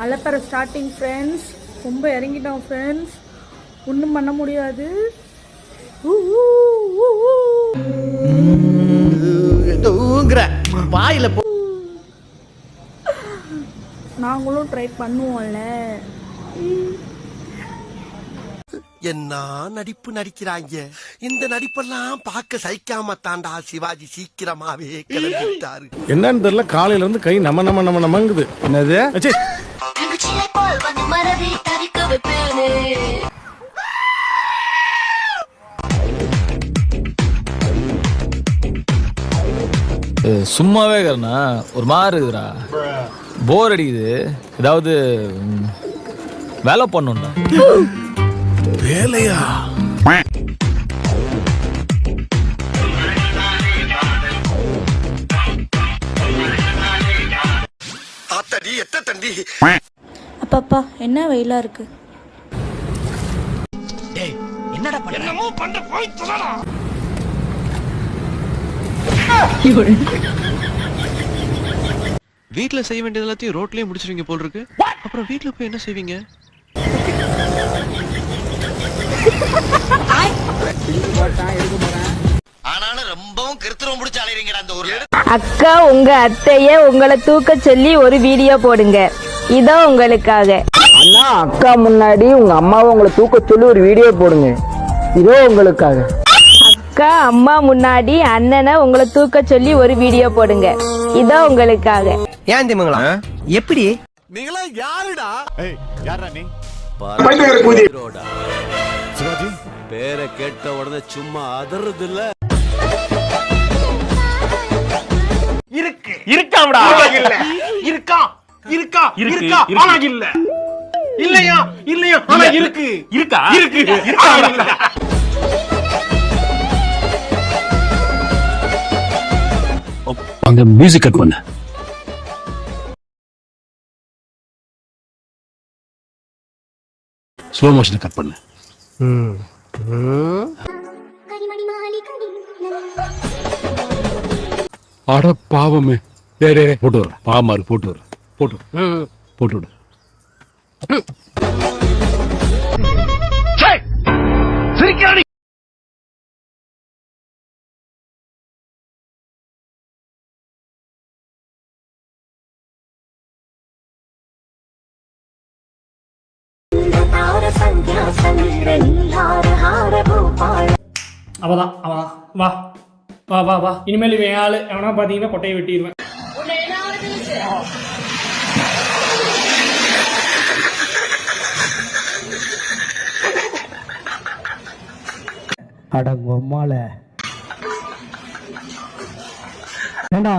மலைப்பற starting friends. ரொம்ப இறங்கிட்டோம் friends, ஒன்றும் பண்ண முடியாது. நாங்களும் ட்ரை பண்ணுவோம்ல. என்ன நடிப்பு நடிக்கிறாங்க. இந்த நடிப்பெல்லாம் பார்க்க சகிக்காம தாண்டா சிவாஜி சீக்கிரமாவே கிளம்பிட்டாரு. என்னன்னு தெரியல, காலையில இருந்து கை நமங்குது. என்னது சும்மாவே இருக்கறனா ஒரு மாதிரி இருக்குடா, போர் அடிக்குது. ஏதாவது வேலை பண்ணுண்டா. வேலையா? ஆத்தடி எத்த தண்டி. அப்பப்பா என்ன வெயிலா இருக்கு. டேய் என்னடா பண்ண? என்னமோ பண்ண போய் சொல்லடா. வீட்ல செய்ய வேண்டியது எல்லாத்தையும் ரோட்லயே முடிச்சிருவீங்க போல் இருக்கு. அப்புறம் வீட்ல போய் என்ன செய்வீங்க? ஆனாலும் ரொம்பவும் கிருத்திரம் முடிச்சு அலையறீங்கடா அந்த ஊர்ல. அக்கா, உங்க அத்தைய உங்களை தூக்க சொல்லி ஒரு வீடியோ போடுங்க, இதோ உங்களுக்காக. அண்ணா, அக்கா முன்னாடி உங்க அம்மாவை உங்களை தூக்க சொல்லி ஒரு வீடியோ போடுங்க, இதோ உங்களுக்காக. அக்கா அம்மா முன்னாடி அண்ணனை உங்களை தூக்க சொல்லி ஒரு வீடியோ போடுங்க, இதோ உங்களுக்காக. ஏன் திமுங்களா? எப்படி நீங்களா யாருடா? யாரா நீ? சிவாஜி பேரை கேட்ட உடனே சும்மா அதறது இல்ல. இருக்காடா? இல்ல இருக்கா இருக்கா இருக்கா ஆனா இல்ல இல்லையா இல்லையா ஆனா இருக்கு இருக்கா இருக்கு இருக்கா. அங்க மியூசிக் கட் பண்ணு. ஸ்லோ மோஷன் கட் பண்ணு. அட பாவமே. போட்டு வர பாவமாரு, போட்டு வர போட்டு விடு. அவதான் வா வா வா வா. இனிமேல் இவன் ஆளு எவனா பாத்தீங்கன்னா கொட்டையை வெட்டிடுவேன். அடங்கொம்மால ஏண்டா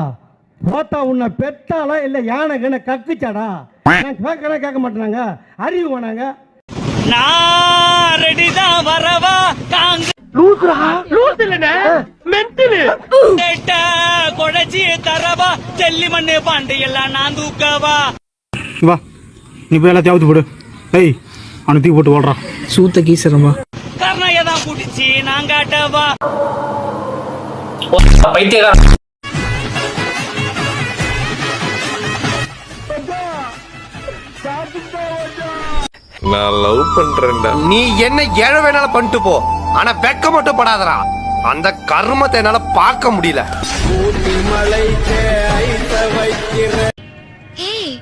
போத்தா உன்னை பெத்தாலா இல்ல யானை கண்ண கக்குச்சாடா? நான் கேட்க மாட்டேனாங்க, அறிவு வேணாங்க. நான் ரெடிதான் வரவா காங்க கொடைச்சி தரவா செல்லி மண்ணு பாண்டு எல்லாம் நான் தூக்கவா. வா, நீ போய் எல்லாத்தையும் அவுத்து போடு. ஏய், அவனை தூக்கி போட்டு ஓடுறான். சூத்த கீசரமா கர்ணையதான் குடிச்சு நான் காட்டவா. நான் லவ் பண்றேன்டா. நீ என்ன ஏழ வேணாலும் பண்ணிட்டு போ, ஆனா வெக்க மட்டும் படாதடா. அந்த கர்மத்தை என்னால பார்க்க முடியல. ஏய்,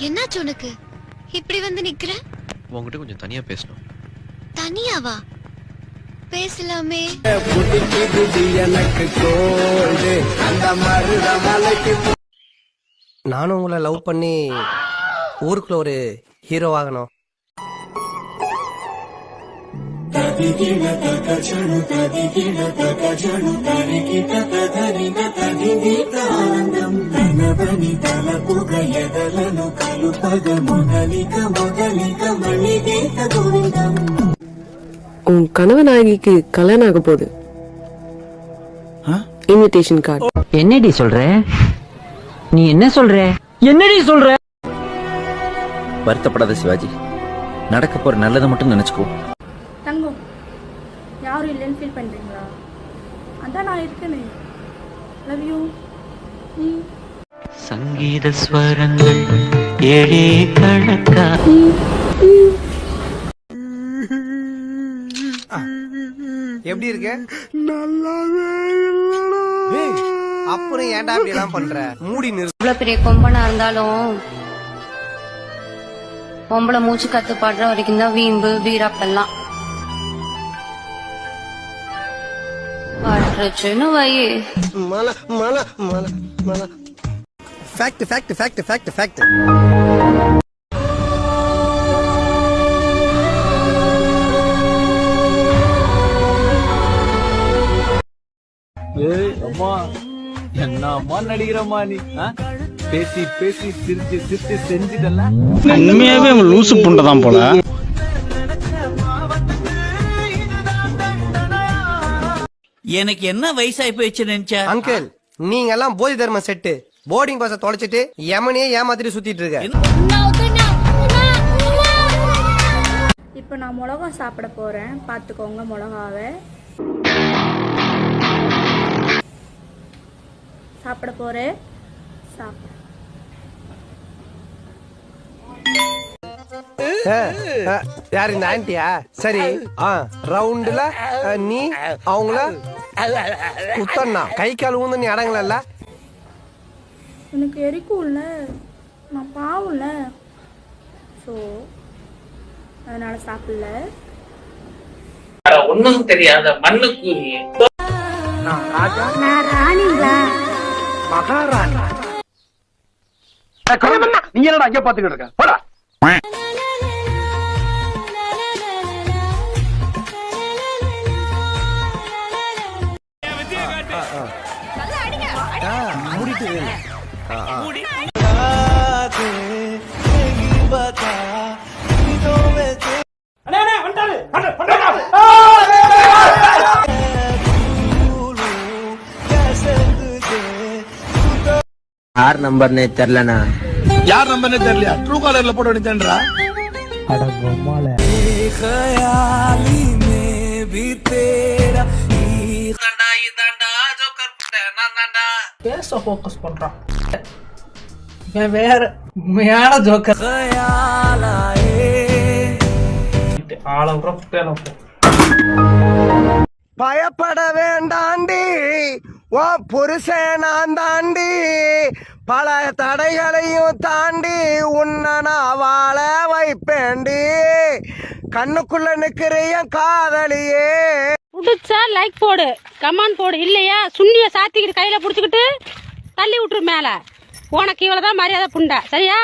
என்னாச்சு உனக்கு? இப்படி வந்து நிக்கிற? உங்ககிட்ட கொஞ்சம் தனியா பேசணும். தனியாவா? பேசலாமே. நானும் உங்களை லவ் பண்ணி ஊருக்குள்ள ஒரு ஹீரோ ஆகணும். உன் கணவனாகிக்கு கல்யாணம் ஆக போகுது. Invitation card. என்னடி சொல்ற? நீ என்ன சொல்ற? என்னடி சொல்ற? வருத்தப்படாத சிவாஜி, நடக்க போற நல்லதை மட்டும் நினைச்சுக்கோ. தங்கம், யாரும் இல்லைன்னு ஃபீல் பண்றீங்களா? அதான் நான் இருக்கேனே. Love you. சங்கீத ஸ்வரங்கள் ஏழே கணக்கா. எப்படி இருக்கு? அப்புறம் ஏன்டா அப்படி எல்லாம் பண்ற? மூடி நிறு. இவ்வளவு பெரிய கொம்பனா இருந்தாலும் பொம்பளை மூச்சு கத்துப்பாடுற வரைக்கும் தான் வீம்பு வீராப்பெல்லாம் பட்டுச்சுன்னு வை. Fact fact fact fact fact. அம்மா என்னம்மா நடிக்கிறம்மா நீ? பேசி பேசி சிரிச்சு சிரிச்சு செஞ்சுட்டல. உண்மையாவே அவன் லூசு புண்டை தான் போல. எனக்கு என்ன வயசாகி போயிடுச்சு நினைச்சா? அங்கிள், நீங்க எல்லாம் போதி தர்ம செட்டு. போர்டிங் பாஸ தொலைச்சிட்டு எமனே ஏமாத்திட்டு சுத்திட்டு இருக்க. இப்போ நான் மிளகா சாப்பிட போறேன், பார்த்துக்கோங்க மிளகாவை. சாப்பிட போறேன். சாப்பிட யாரு இந்த ஆன்ட்டியா? சரி, ரவுண்டுல நீ அவங்கள குத்தண்ணா கை கால் ஊந்து நீ அடங்கல. எனக்கு எரிக்கும்ல, நான் பாவம்ல, ஸோ அதனால சாப்பிடல. ஒன்னும் தெரியாத மண்ணுக்குரிய நீ என்னடா அங்க பாத்துக்கிட்டு இருக்க? போடா. யார் நம்பர்னே தெரியலண்ணா. யார் நம்பர்னே தெரியலையா? ட்ரூ காலர்ல போட வேண்டியதுன்றா. பேச ஃபோக்கஸ் பண்றான். இவன் வேற உண்மையான ஜோக்கர். பயப்பட வேண்டாண்டி, ஓ புருஷன் நான் தாண்டி, பல தடைகளையும் தாண்டி உன்னை நான் வாழ வைப்பேண்டி, கண்ணுக்குள்ள நிக்கிறிய காதலியே. பிடிச்சா லைக் போடு, கமெண்ட் போடு. இல்லையா சுண்ணிய சாத்திக்கிட்டு கையில புடிச்சுக்கிட்டு தள்ளி விட்டுரு மேல. உனக்கு இவ்வளவுதான் மரியாதை புண்டை, சரியா?